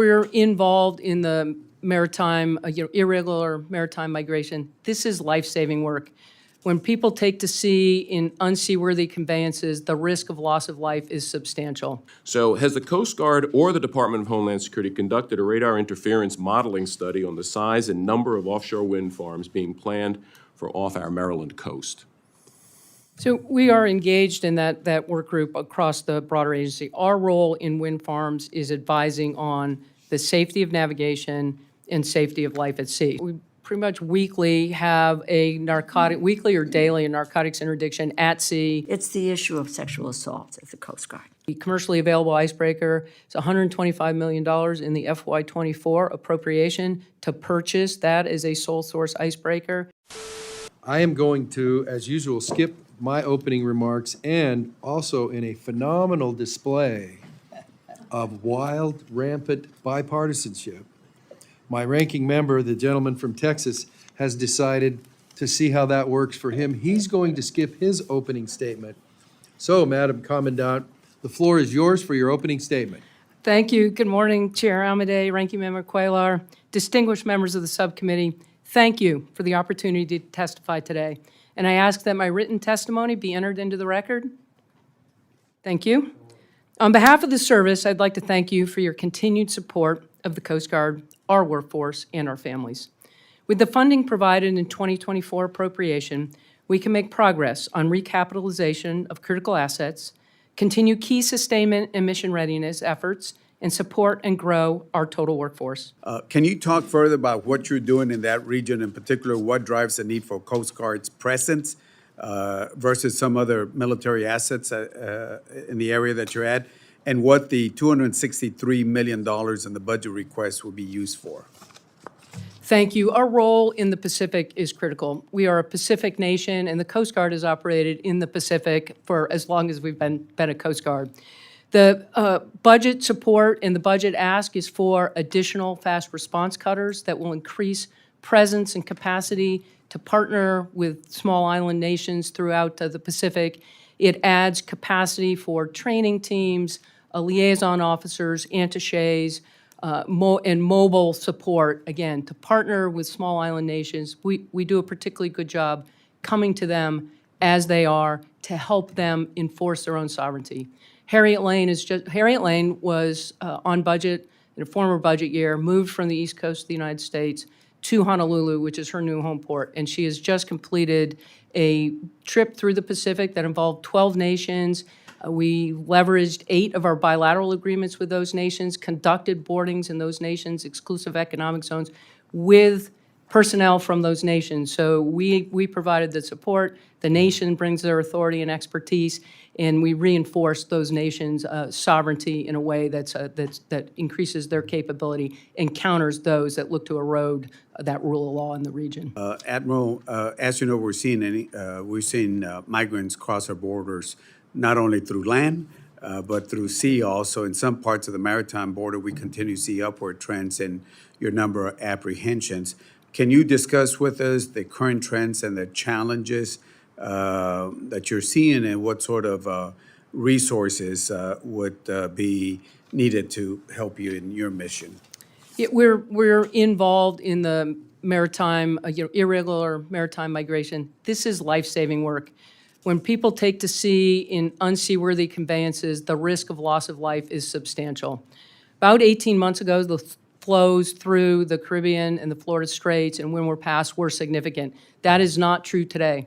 We're involved in the maritime, irregular maritime migration. This is life-saving work. When people take to sea in unseaworthy conveyances, the risk of loss of life is substantial. So has the Coast Guard or the Department of Homeland Security conducted a radar interference modeling study on the size and number of offshore wind farms being planned for off our Maryland coast? So we are engaged in that work group across the broader agency. Our role in wind farms is advising on the safety of navigation and safety of life at sea. We pretty much weekly have weekly or daily, a narcotics interdiction at sea. It's the issue of sexual assault at the Coast Guard. The commercially available icebreaker is $125 million in the FY24 appropriation to purchase that as a sole source icebreaker. I am going to, as usual, skip my opening remarks and also in a phenomenal display of wild, rampant bipartisanship. My ranking member, the gentleman from Texas, has decided to see how that works for him. He's going to skip his opening statement. So, Madam Commandant, the floor is yours for your opening statement. Thank you. Good morning, Chair Almaday, Ranking Member Cuellar, distinguished members of the subcommittee. Thank you for the opportunity to testify today. And I ask that my written testimony be entered into the record. Thank you. On behalf of the service, I'd like to thank you for your continued support of the Coast Guard, our workforce, and our families. With the funding provided in 2024 appropriation, we can make progress on recapitalization of critical assets, continue key sustainment and mission readiness efforts, and support and grow our total workforce. Can you talk further about what you're doing in that region, in particular, what drives the need for Coast Guard's presence versus some other military assets in the area that you're at, and what the $263 million in the budget request will be used for? Thank you. Our role in the Pacific is critical. We are a Pacific nation, and the Coast Guard has operated in the Pacific for as long as we've been a Coast Guard. The budget support and the budget ask is for additional fast response cutters that will increase presence and capacity to partner with small island nations throughout the Pacific. It adds capacity for training teams, liaison officers, attaches, and mobile support, again, to partner with small island nations. We do a particularly good job coming to them as they are to help them enforce their own sovereignty. Harriet Lane was on budget in a former budget year, moved from the East Coast of the United States to Honolulu, which is her new home port, and she has just completed a trip through the Pacific that involved 12 nations. We leveraged 8 of our bilateral agreements with those nations, conducted boardings in those nations, exclusive economic zones, with personnel from those nations. So we provided the support. The nation brings their authority and expertise, and we reinforce those nations' sovereignty in a way that increases their capability and counters those that look to erode that rule of law in the region. Admiral, as you know, we're seeing migrants cross our borders not only through land, but through sea also. In some parts of the maritime border, we continue to see upward trends in your number of apprehensions. Can you discuss with us the current trends and the challenges that you're seeing, and what sort of resources would be needed to help you in your mission? We're involved in the maritime, irregular maritime migration. This is life-saving work. When people take to sea in unseaworthy conveyances, the risk of loss of life is substantial. About 18 months ago, the flows through the Caribbean and the Florida Straits and Windward Pass were significant. That is not true today.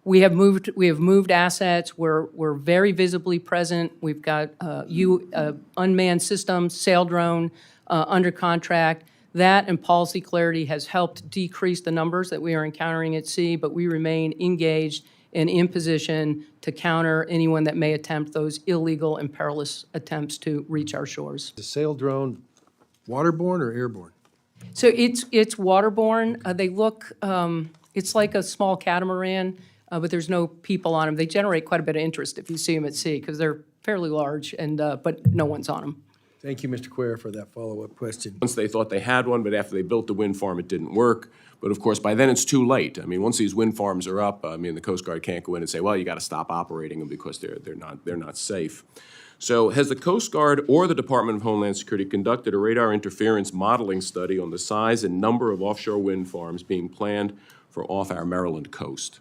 We have moved assets. We're very visibly present. We've got unmanned systems, sail drone under contract. That and policy clarity has helped decrease the numbers that we are encountering at sea, but we remain engaged and in position to counter anyone that may attempt those illegal and perilous attempts to reach our shores. The sail drone waterborne or airborne? So it's waterborne. They look, it's like a small catamaran, but there's no people on them. They generate quite a bit of interest if you see them at sea because they're fairly large, and but no one's on them. Thank you, Mr. Cuellar, for that follow-up question. Once they thought they had one, but after they built the wind farm, it didn't work. But of course, by then it's too late. I mean, once these wind farms are up, I mean, the Coast Guard can't go in and say, well, you got to stop operating them because they're not safe. So has the Coast Guard or the Department of Homeland Security conducted a radar interference modeling study on the size and number of offshore wind farms being planned for off our Maryland coast?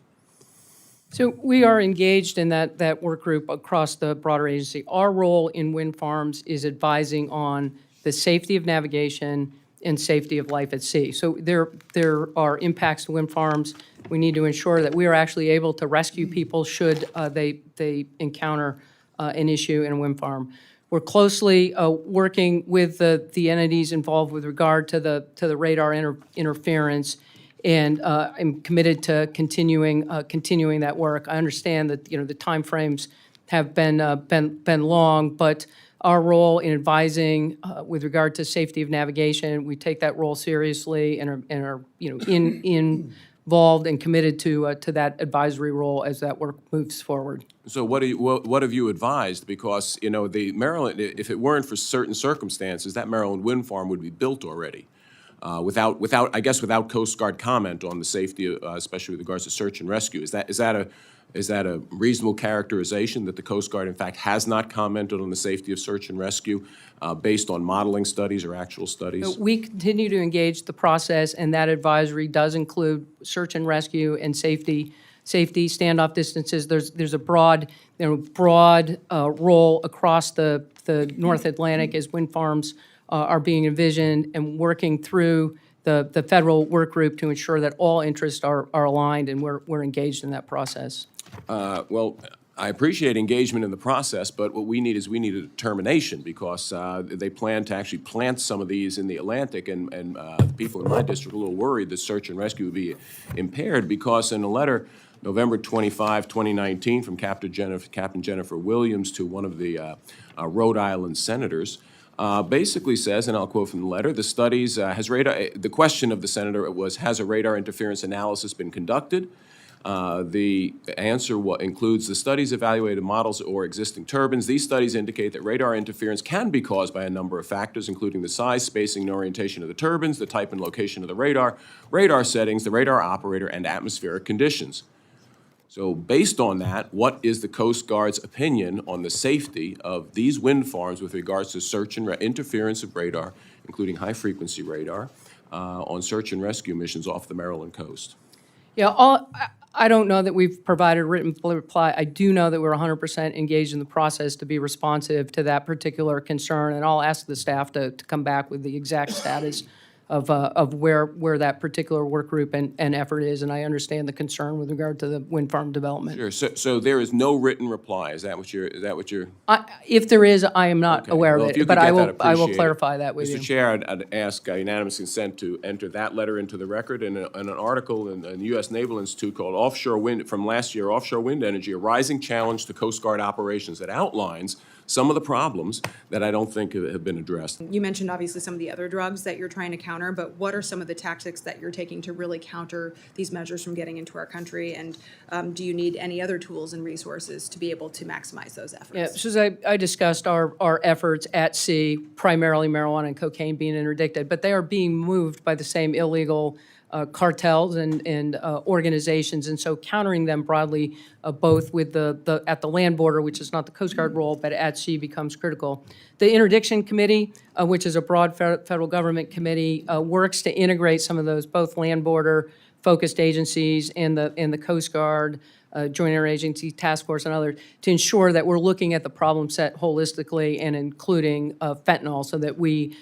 So we are engaged in that work group across the broader agency. Our role in wind farms is advising on the safety of navigation and safety of life at sea. So there are impacts to wind farms. We need to ensure that we are actually able to rescue people should they encounter an issue in a wind farm. We're closely working with the entities involved with regard to the radar interference, and I'm committed to continuing that work. I understand that the timeframes have been long, but our role in advising with regard to safety of navigation, we take that role seriously and are involved and committed to that advisory role as that work moves forward. So what have you advised? Because, the Maryland, if it weren't for certain circumstances, that Maryland wind farm would be built already. Without Coast Guard comment on the safety, especially with regards to search and rescue. Is that a reasonable characterization that the Coast Guard, in fact, has not commented on the safety of search and rescue based on modeling studies or actual studies? We continue to engage the process, and that advisory does include search and rescue and safety standoff distances. There's a broad role across the North Atlantic as wind farms are being envisioned, and working through the federal work group to ensure that all interests are aligned, and we're engaged in that process. Well, I appreciate engagement in the process, but what we need a determination, because they plan to actually plant some of these in the Atlantic, and the people in my district are a little worried that search and rescue would be impaired, because in a letter November 25, 2019, from Captain Jennifer Williams to one of the Rhode Island senators, basically says, and I'll quote from the letter, the studies, the question of the senator was, has a radar interference analysis been conducted? The answer includes the studies evaluated models or existing turbines. These studies indicate that radar interference can be caused by a number of factors, including the size, spacing, and orientation of the turbines, the type and location of the radar settings, the radar operator, and atmospheric conditions. So based on that, what is the Coast Guard's opinion on the safety of these wind farms with regards to search and interference of radar, including high-frequency radar, on search and rescue missions off the Maryland coast? Yeah, I don't know that we've provided a written reply. I do know that we're 100% engaged in the process to be responsive to that particular concern, and I'll ask the staff to come back with the exact status of where that particular work group and effort is, and I understand the concern with regard to the wind farm development. Sure. So there is no written reply. Is that what you're? If there is, I am not Okay. aware Well, of if you it, but could I get will that, appreciate it. clarify that with you. Mr. Chair, I'd ask unanimous consent to enter that letter into the record, and an article in the U.S. Naval Institute called "Offshore Wind" from last year, "Offshore Wind Energy: A Rising Challenge to Coast Guard Operations," that outlines some of the problems that I don't think have been addressed. You mentioned obviously some of the other drugs that you're trying to counter, but what are some of the tactics that you're taking to really counter these measures from getting into our country? And do you need any other tools and resources to be able to maximize those efforts? Yeah, so as I discussed our efforts at sea, primarily marijuana and cocaine being interdicted, but they are being moved by the same illegal cartels and organizations, and so countering them broadly, both with at the land border, which is not the Coast Guard role, but at sea becomes critical. The Interdiction Committee, which is a broad federal government committee, works to integrate some of those both land border focused agencies and the Coast Guard, Joint Interagency Task Force and others, to ensure that we're looking at the problem set holistically and including fentanyl, so that we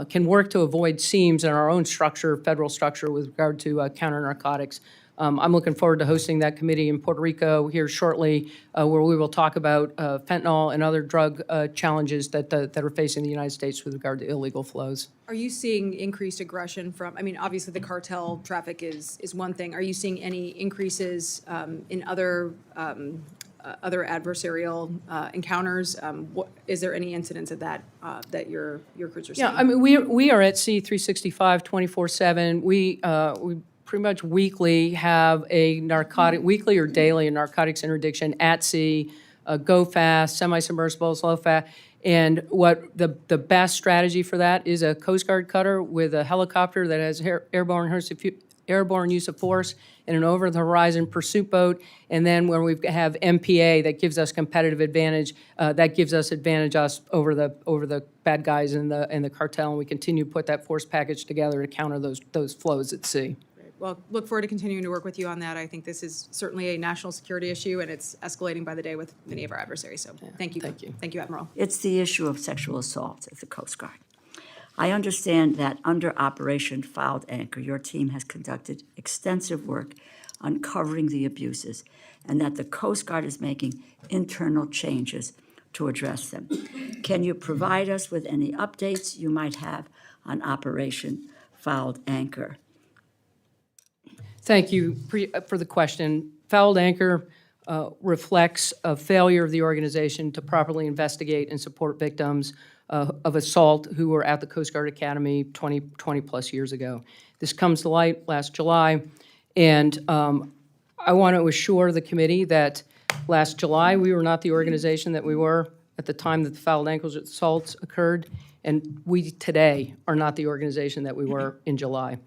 can work to avoid seams in our own structure, federal structure, with regard to counter narcotics. I'm looking forward to hosting that committee in Puerto Rico here shortly, where we will talk about fentanyl and other drug challenges that are facing the United States with regard to illegal flows. Are you seeing increased aggression from, I mean, obviously the cartel traffic is one thing. Are you seeing any increases in other adversarial encounters? Is there any incidents of that that your crews are seeing? Yeah, I mean, we are at sea 365, 24/7. We pretty much weekly have a weekly or daily, a narcotics interdiction at sea, go fast, semi-submersibles, low fast. And what the best strategy for that is a Coast Guard cutter with a helicopter that has airborne airborne use of force, and an over-the-horizon pursuit boat. And then when we have MPA, that gives us competitive advantage. That gives us advantage over the bad guys in the cartel, and we continue to put that force package together to counter those flows at sea. Well, look forward to continuing to work with you on that. I think this is certainly a national security issue, and it's escalating by the day with many of our adversaries. So thank you. Thank you. Thank you, Admiral. It's the issue of sexual assault at the Coast Guard. I understand that under Operation Filed Anchor, your team has conducted extensive work uncovering the abuses, and that the Coast Guard is making internal changes to address them. Can you provide us with any updates you might have on Operation Filed Anchor? Thank you for the question. Fouled Anchor reflects a failure of the organization to properly investigate and support victims of assault who were at the Coast Guard Academy 20-plus years ago. This comes to light last July, and I want to assure the committee that last July we were not the organization that we were at the time that the fouled ankle assaults occurred, and we today are not the organization that we were in July.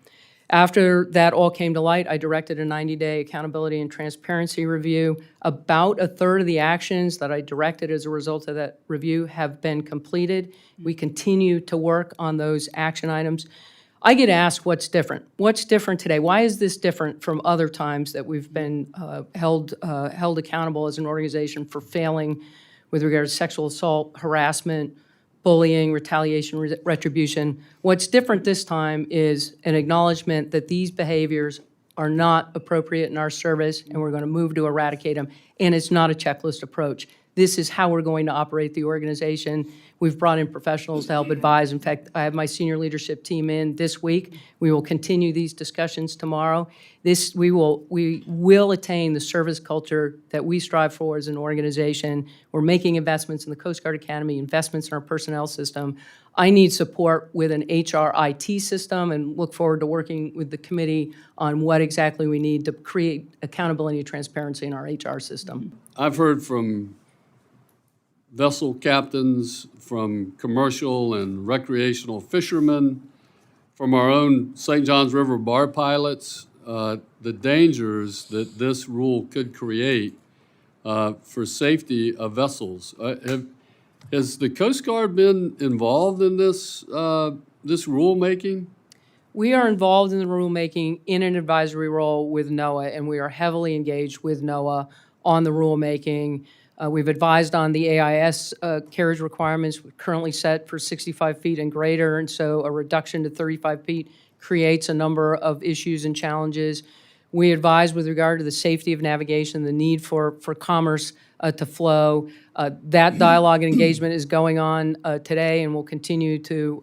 After that all came to light, I directed a 90-day accountability and transparency review. About a third of the actions that I directed as a result of that review have been completed. We continue to work on those action items. I get asked what's different. What's different today? Why is this different from other times that we've been held accountable as an organization for failing with regard to sexual assault, harassment, bullying, retaliation, retribution? What's different this time is an acknowledgement that these behaviors are not appropriate in our service, and we're going to move to eradicate them, and it's not a checklist approach. This is how we're going to operate the organization. We've brought in professionals to help advise. In fact, I have my senior leadership team in this week. We will continue these discussions tomorrow. We will attain the service culture that we strive for as an organization. We're making investments in the Coast Guard Academy, investments in our personnel system. I need support with an HR IT system, and look forward to working with the committee on what exactly we need to create accountability and transparency in our HR system. I've heard from vessel captains, from commercial and recreational fishermen, from our own St. Johns River bar pilots, the dangers that this rule could create for safety of vessels. Has the Coast Guard been involved in this rulemaking? We are involved in the rulemaking in an advisory role with NOAA, and we are heavily engaged with NOAA on the rulemaking. We've advised on the AIS carriage requirements currently set for 65 feet and greater, and so a reduction to 35 feet creates a number of issues and challenges. We advise with regard to the safety of navigation, the need for commerce to flow. That dialogue and engagement is going on today, and we'll continue to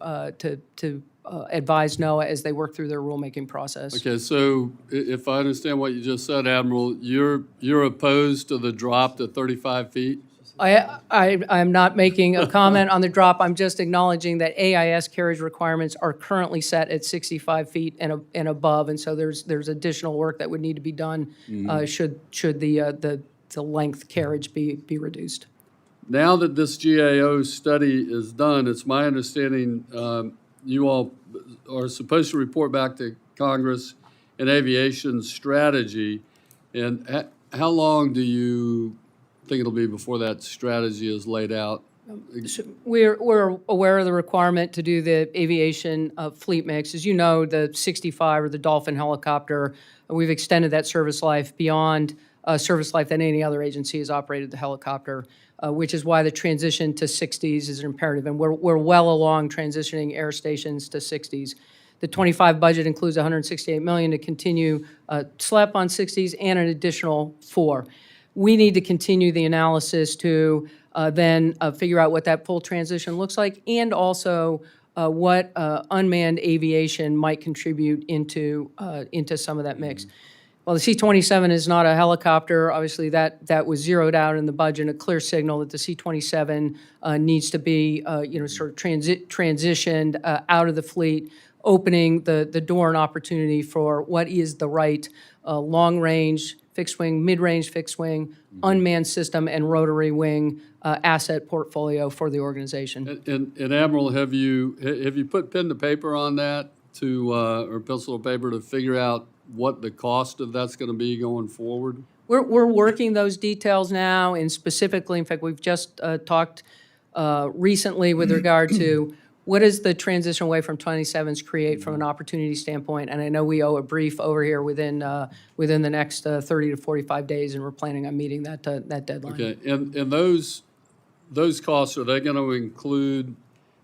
advise NOAA as they work through their rulemaking process. Okay, so if I understand what you just said, Admiral, you're opposed to the drop to 35 feet? I'm not making a comment on the drop. I'm just acknowledging that AIS carriage requirements are currently set at 65 feet and above, and so there's additional work that would need to be done should the length carriage be reduced. Now that this GAO study is done, it's my understanding you all are supposed to report back to Congress an aviation strategy. And how long do you think it'll be before that strategy is laid out? We're aware of the requirement to do the aviation fleet mix. As you know, the 65 or the Dolphin helicopter, we've extended that service life beyond service life that any other agency has operated the helicopter, which is why the transition to 60s is imperative. And we're well along transitioning air stations to 60s. The 25 budget includes $168 million to continue SLEP on 60s and an additional 4. We need to continue the analysis to then figure out what that full transition looks like, and also what unmanned aviation might contribute into some of that mix. Well, the C-27 is not a helicopter. Obviously, that was zeroed out in the budget, a clear signal that the C-27 needs to be, sort of transitioned out of the fleet, opening the door and opportunity for what is the right long-range fixed wing, mid-range fixed wing, unmanned system, and rotary wing asset portfolio for the organization. And Admiral, have you put pen to paper on that or pencil to paper to figure out what the cost of that's going to be going forward? We're working those details now, and specifically, in fact, we've just talked recently with regard to what does the transition away from 27s create from an opportunity standpoint? And I know we owe a brief over here within the next 30 to 45 days, and we're planning on meeting that deadline. Okay, and those costs, are they going to include,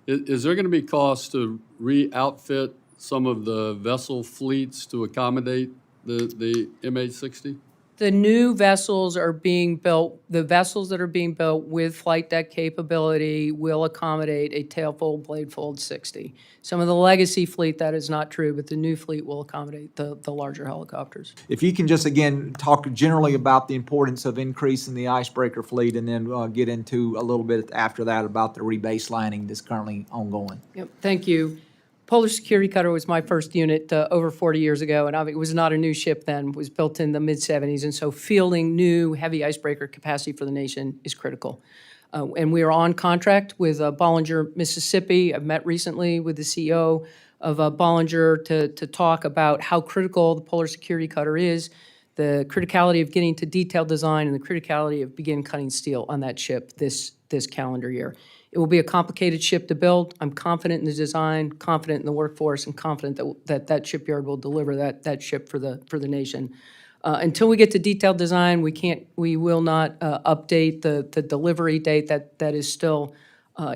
is there going to be costs to re-outfit some of the vessel fleets to accommodate the MH-60? The new vessels are being built, the vessels that are being built with flight deck capability will accommodate a tailfold, bladefold 60. Some of the legacy fleet, that is not true, but the new fleet will accommodate the larger helicopters. If you can just, again, talk generally about the importance of increasing the icebreaker fleet, and then get into a little bit after that about the rebaselining that's currently ongoing. Yep, thank you. Polar Security Cutter was my first unit over 40 years ago, and it was not a new ship then. It was built in the mid-'70s, and so fielding new heavy icebreaker capacity for the nation is critical. And we are on contract with Bollinger, Mississippi. I've met recently with the CEO of Bollinger to talk about how critical the Polar Security Cutter is, the criticality of getting to detailed design, and the criticality of begin cutting steel on that ship this calendar year. It will be a complicated ship to build. I'm confident in the design, confident in the workforce, and confident that shipyard will deliver that ship for the nation. Until we get to detailed design, we will not update the delivery date that is still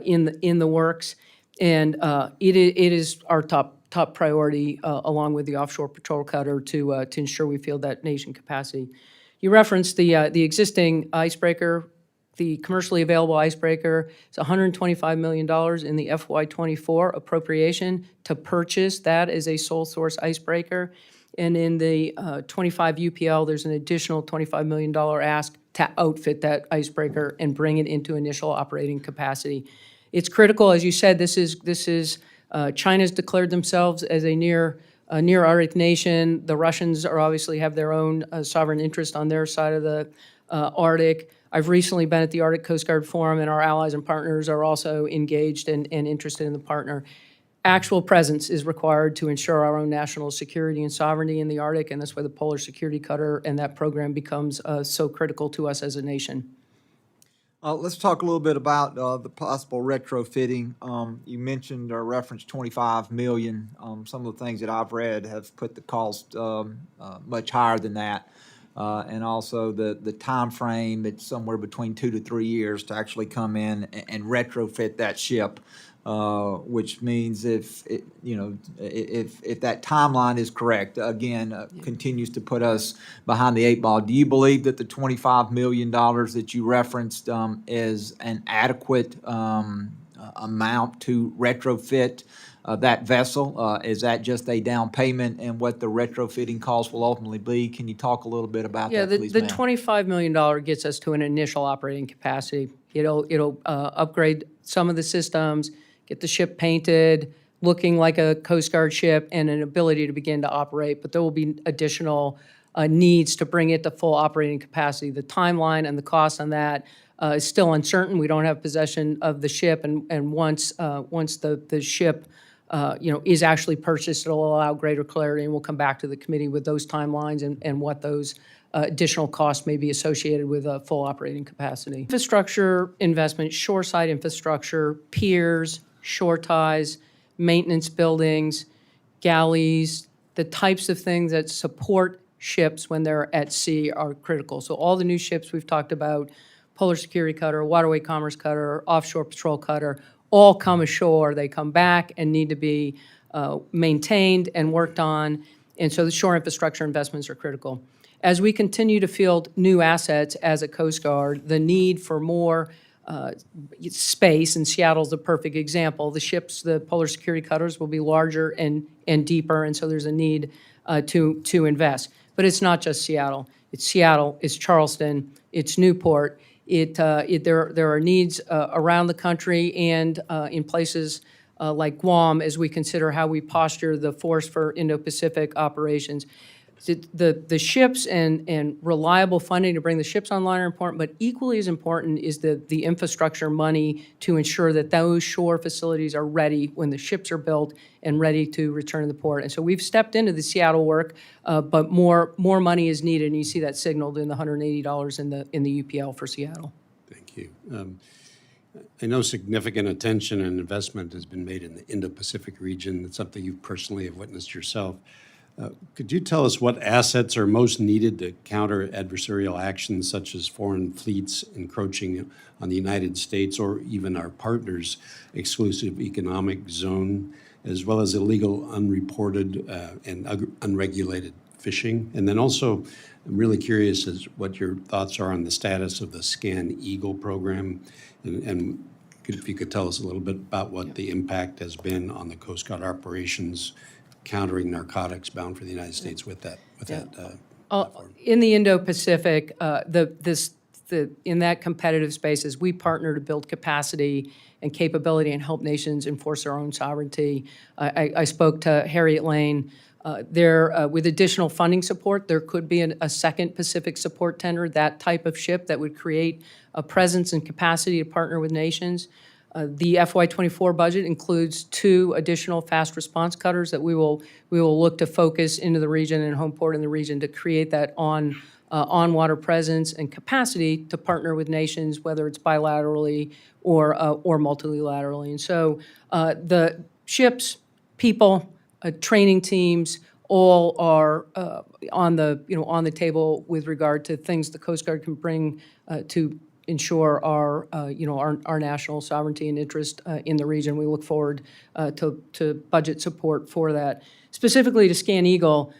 in the works. And it is our top priority, along with the offshore patrol cutter, to ensure we field that nation capacity. You referenced the existing icebreaker. The commercially available icebreaker is $125 million in the FY24 appropriation to purchase that as a sole source icebreaker. And in the 25 UPL, there's an additional $25 million ask to outfit that icebreaker and bring it into initial operating capacity. It's critical, as you said, this is China's declared themselves as a near Arctic nation. The Russians obviously have their own sovereign interest on their side of the Arctic. I've recently been at the Arctic Coast Guard Forum, and our allies and partners are also engaged and interested in the partner. Actual presence is required to ensure our own national security and sovereignty in the Arctic, and that's why the Polar Security Cutter and that program becomes so critical to us as a nation. Let's talk a little bit about the possible retrofitting. You mentioned or referenced $25 million. Some of the things that I've read have put the cost much higher than that. And also the time frame, it's somewhere between 2 to 3 years to actually come in and retrofit that ship, which means if that timeline is correct, again, continues to put us behind the 8 ball. Do you believe that the $25 million that you referenced is an adequate amount to retrofit that vessel? Is that just a down payment, and what the retrofitting cost will ultimately be? Can you talk a little bit about that, please, the ma'am? $25 million gets us to an initial operating capacity. It'll upgrade some of the systems, get the ship painted, looking like a Coast Guard ship, and an ability to begin to operate. But there will be additional needs to bring it to full operating capacity. The timeline and the cost on that is still uncertain. We don't have possession of the ship, and once the ship is actually purchased, it'll allow greater clarity, and we'll come back to the committee with those timelines and what those additional costs may be associated with a full operating capacity. Infrastructure investment, shoreside infrastructure, piers, shore ties, maintenance buildings, galleys, the types of things that support ships when they're at sea are critical. So all the new ships we've talked about, Polar Security Cutter, Waterway Commerce Cutter, Offshore Patrol Cutter, all come ashore. They come back and need to be maintained and worked on, and so the shore infrastructure investments are critical. As we continue to field new assets as a Coast Guard, the need for more space, and Seattle's the perfect example. The ships, the Polar Security Cutters, will be larger and deeper, and so there's a need to invest. But it's not just Seattle. It's Seattle, it's Charleston, it's Newport. There are needs around the country and in places like Guam as we consider how we posture the force for Indo-Pacific operations. the ships and reliable funding to bring the ships online are important, but equally as important is the infrastructure money to ensure that those shore facilities are ready when the ships are built and ready to return to the port. And so we've stepped into the Seattle work, but more money is needed, and you see that signaled in the $180 in the UPL for Seattle. Thank you. I know significant attention and investment has been made in the Indo-Pacific region. It's something you personally have witnessed yourself. Could you tell us what assets are most needed to counter adversarial actions such as foreign fleets encroaching on the United States or even our partners' exclusive economic zone, as well as illegal, unreported, and unregulated fishing? And then also, I'm really curious as what your thoughts are on the status of the Scan Eagle program, and if you could tell us a little bit about what the impact has been on the Coast Guard operations countering narcotics bound for the United States with that platform. In the Indo-Pacific, in that competitive space, as we partner to build capacity and capability and help nations enforce their own sovereignty. I spoke to Harriet Lane. With additional funding support, there could be a second Pacific support tender, that type of ship that would create a presence and capacity to partner with nations. The FY24 budget includes 2 additional fast response cutters that we will look to focus into the region and home port in the region to create that on-water presence and capacity to partner with nations, whether it's bilaterally or multilaterally. And so the ships, people, training teams, all are on the table with regard to things the Coast Guard can bring to ensure our national sovereignty and interest in the region. We look forward to budget support for that. Specifically to Scan Eagle,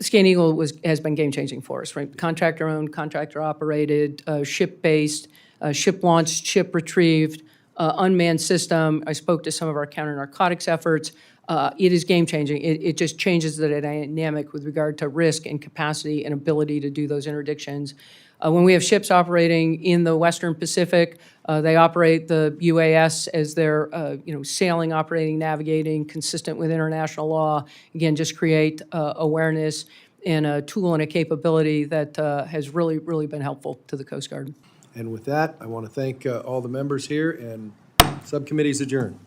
Scan Eagle has been game-changing for us, right? Contractor-owned, contractor-operated, ship-based, ship-launched, ship-retrieved, unmanned system. I spoke to some of our counter-narcotics efforts. It is game-changing. It just changes the dynamic with regard to risk and capacity and ability to do those interdictions. When we have ships operating in the Western Pacific, they operate the UAS as their sailing, operating, navigating, consistent with international law. Again, just create awareness and a tool and a capability that has really, really been helpful to the Coast Guard. And with that, I want to thank all the members here, and subcommittees adjourned.